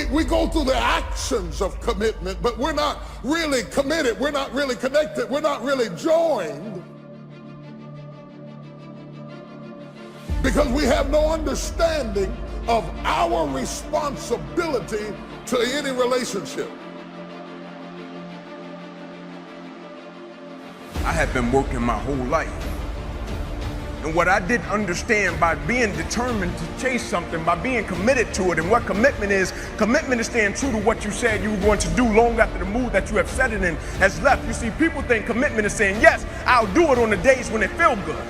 we go through the actions of commitment, but we're not really committed. We're not really connected. We're not really joined because we have no understanding of our responsibility to any relationship. I had been working my whole life. And what I didn't understand by being determined to chase something, by being committed to it, and what commitment is staying true to what you said you were going to do long after the mood that you have set it in has left. You see, people think commitment is saying, yes, I'll do it on the days when it feels good.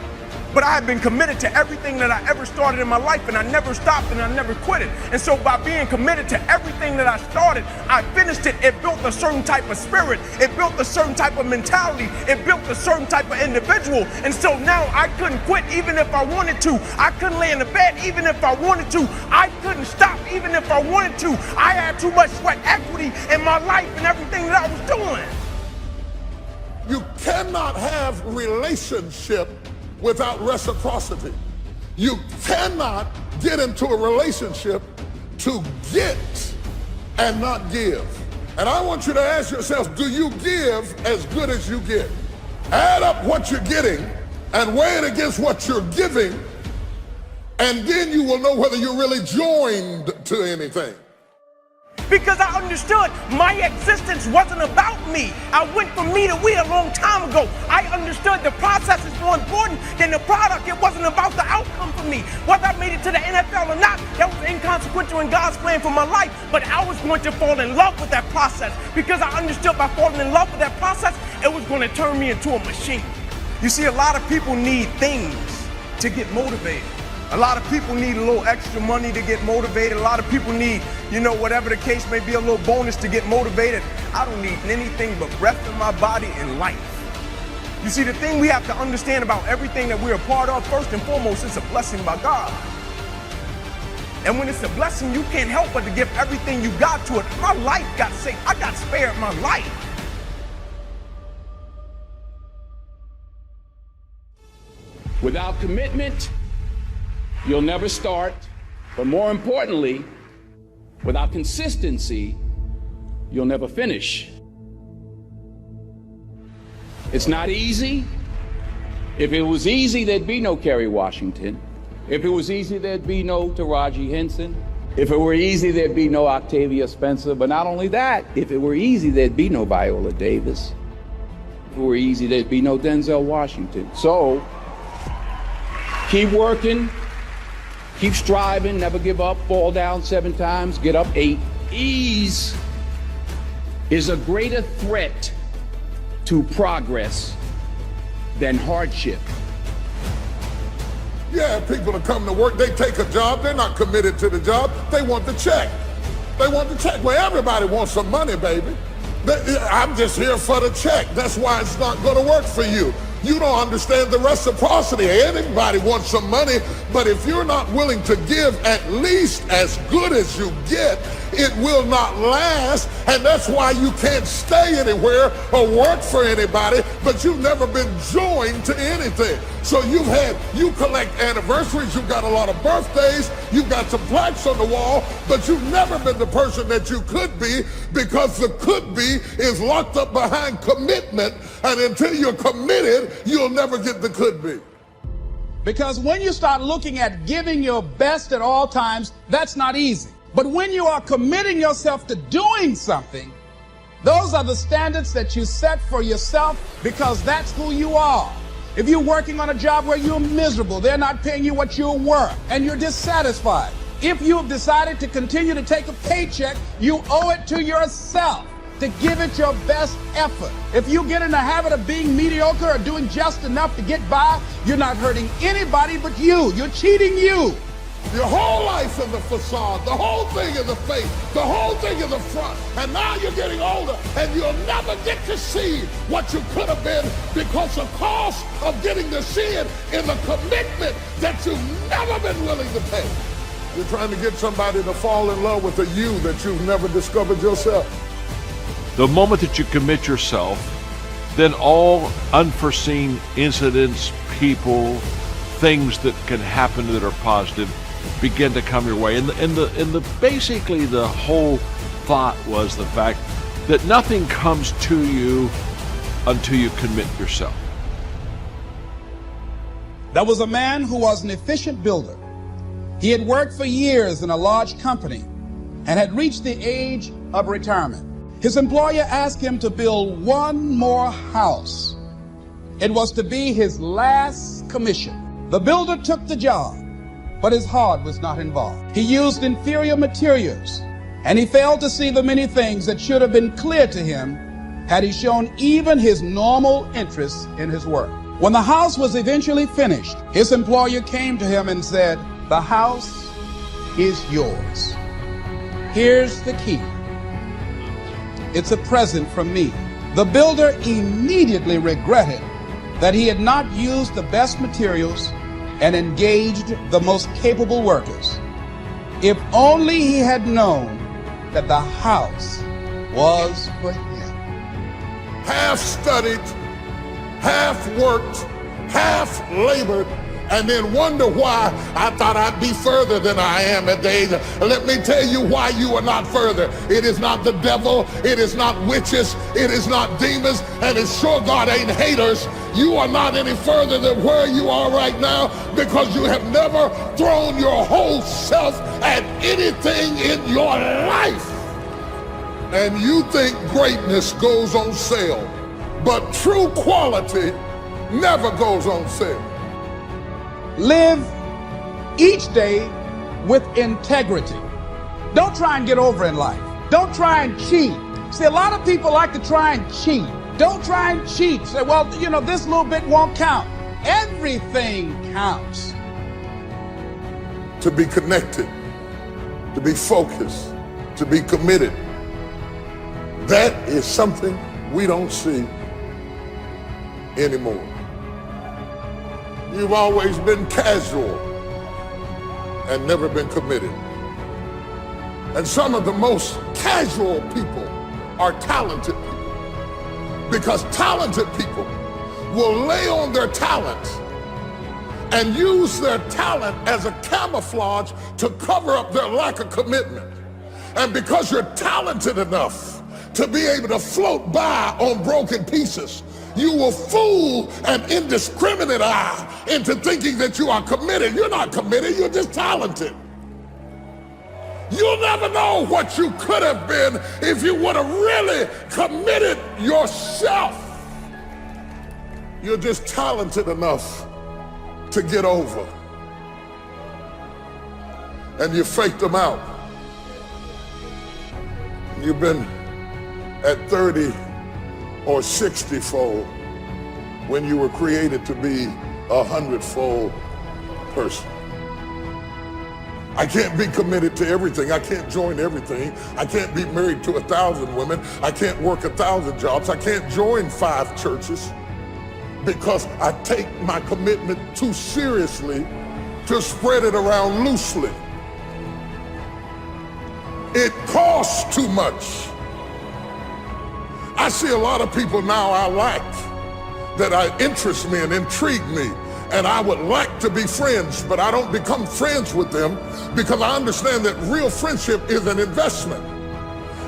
But I have been committed to everything that I ever started in my life, and I never stopped and I never quit it. And so by being committed to everything that I started, I finished it. It built a certain type of spirit. It built a certain type of mentality. It built a certain type of individual. And so now I couldn't quit even if I wanted to. I couldn't lay in the bed even if I wanted to. I couldn't stop even if I wanted to. I had too much sweat equity in my life and everything that I was doing. You cannot have relationship without reciprocity. You cannot get into a relationship to get and not give. And I want you to ask yourself, do you give as good as you get? Add up what you're getting and weigh it against what you're giving, and then you will know whether you're really joined to anything. Because I understood my existence wasn't about me. I went from me to we a long time ago. I understood the process is more important than the product. It wasn't about the outcome for me. Whether I made it to the NFL or not, that was inconsequential in God's plan for my life. But I was going to fall in love with that process because I understood by falling in love with that process, it was going to turn me into a machine. You see, a lot of people need things to get motivated. A lot of people need a little extra money to get motivated. A lot of people need, whatever the case may be, a little bonus to get motivated. I don't need anything but breath in my body and life. You see, the thing we have to understand about everything that we're a part of, first and foremost, it's a blessing by God. And when it's a blessing, you can't help but to give everything you got to it. My life got saved. I got spared my life. Without commitment, you'll never start, but more importantly, without consistency, you'll never finish. It's not easy. If it was easy, there'd be no Kerry Washington. If it was easy, there'd be no Taraji Henson. If it were easy, there'd be no Octavia Spencer. But not only that, if it were easy, there'd be no Viola Davis. If it were easy, there'd be no Denzel Washington. So, keep working. Keep striving, never give up, fall down 7 times, get up 8. Ease is a greater threat to progress than hardship. Yeah, people that come to work, they take a job, they're not committed to the job, they want the check. They want the check. Well, everybody wants some money, baby. I'm just here for the check. That's why it's not gonna work for you. You don't understand the reciprocity. Anybody wants some money, but if you're not willing to give at least as good as you get, it will not last, and that's why you can't stay anywhere or work for anybody, but you've never been joined to anything. So you collect anniversaries, you've got a lot of birthdays, you've got some plaques on the wall, but you've never been the person that you could be, because the could be is locked up behind commitment, and until you're committed, you'll never get the could be. Because when you start looking at giving your best at all times, that's not easy. But when you are committing yourself to doing something, those are the standards that you set for yourself, because that's who you are. If you're working on a job where you're miserable, they're not paying you what you're worth, and you're dissatisfied. If you've decided to continue to take a paycheck, you owe it to yourself to give it your best effort. If you get in the habit of being mediocre or doing just enough to get by, you're not hurting anybody but you. You're cheating you. Your whole life is the facade, the whole thing is the face, the whole thing is the front. And now you're getting older and you'll never get to see what you could have been, because the cost of getting to see it is a commitment that you've never been willing to pay. You're trying to get somebody to fall in love with a you that you've never discovered yourself. The moment that you commit yourself, then all unforeseen incidents, people, things that can happen that are positive begin to come your way. And basically the whole thought was the fact that nothing comes to you until you commit yourself. There was a man who was an efficient builder. He had worked for years in a large company and had reached the age of retirement. His employer asked him to build one more house. It was to be his last commission. The builder took the job, but his heart was not involved. He used inferior materials, and he failed to see the many things that should have been clear to him had he shown even his normal interest in his work. When the house was eventually finished, his employer came to him and said, "The house is yours. Here's the key. It's a present from me." The builder immediately regretted that he had not used the best materials and engaged the most capable workers. If only he had known that the house was for him. Half studied, half worked, half labored, and then wonder why I thought I'd be further than I am at the age. Let me tell you why you are not further. It is not the devil, it is not witches, it is not demons, and it's sure God ain't haters. You are not any further than where you are right now because you have never thrown your whole self at anything in your life. And you think greatness goes on sale, but true quality never goes on sale. Live each day with integrity. Don't try and get over in life. Don't try and cheat. See, a lot of people like to try and cheat. Don't try and cheat. Say, well, you know, this little bit won't count. Everything counts. To be connected, to be focused, to be committed. That is something we don't see anymore. You've always been casual and never been committed. And some of the most casual people are talented people, because talented people will lay on their talents and use their talent as a camouflage to cover up their lack of commitment. And because you're talented enough to be able to float by on broken pieces, you will fool an indiscriminate eye into thinking that you are committed. You're not committed, you're just talented. You'll never know what you could have been if you would have really committed yourself. You're just talented enough to get over. And you faked them out. You've been at 30 or 60-fold when you were created to be a 100-fold person. I can't be committed to everything. I can't join everything. I can't be married to 1,000 women. I can't work 1,000 jobs. I can't join 5 churches because I take my commitment too seriously to spread it around loosely. It costs too much. I see a lot of people now I like that interest me and intrigue me, and I would like to be friends, but I don't become friends with them because I understand that real friendship is an investment.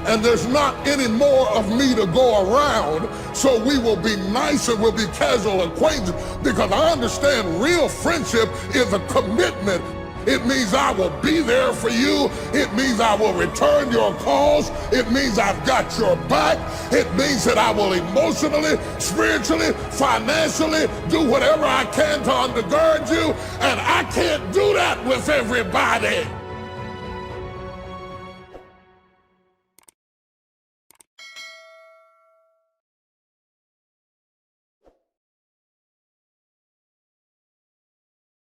And there's not any more of me to go around, so we will be nice and we'll be casual acquaintances because I understand real friendship is a commitment. It means I will be there for you. It means I will return your calls. It means I've got your back. It means that I will emotionally, spiritually, financially do whatever I can to undergird you. And I can't do that with everybody.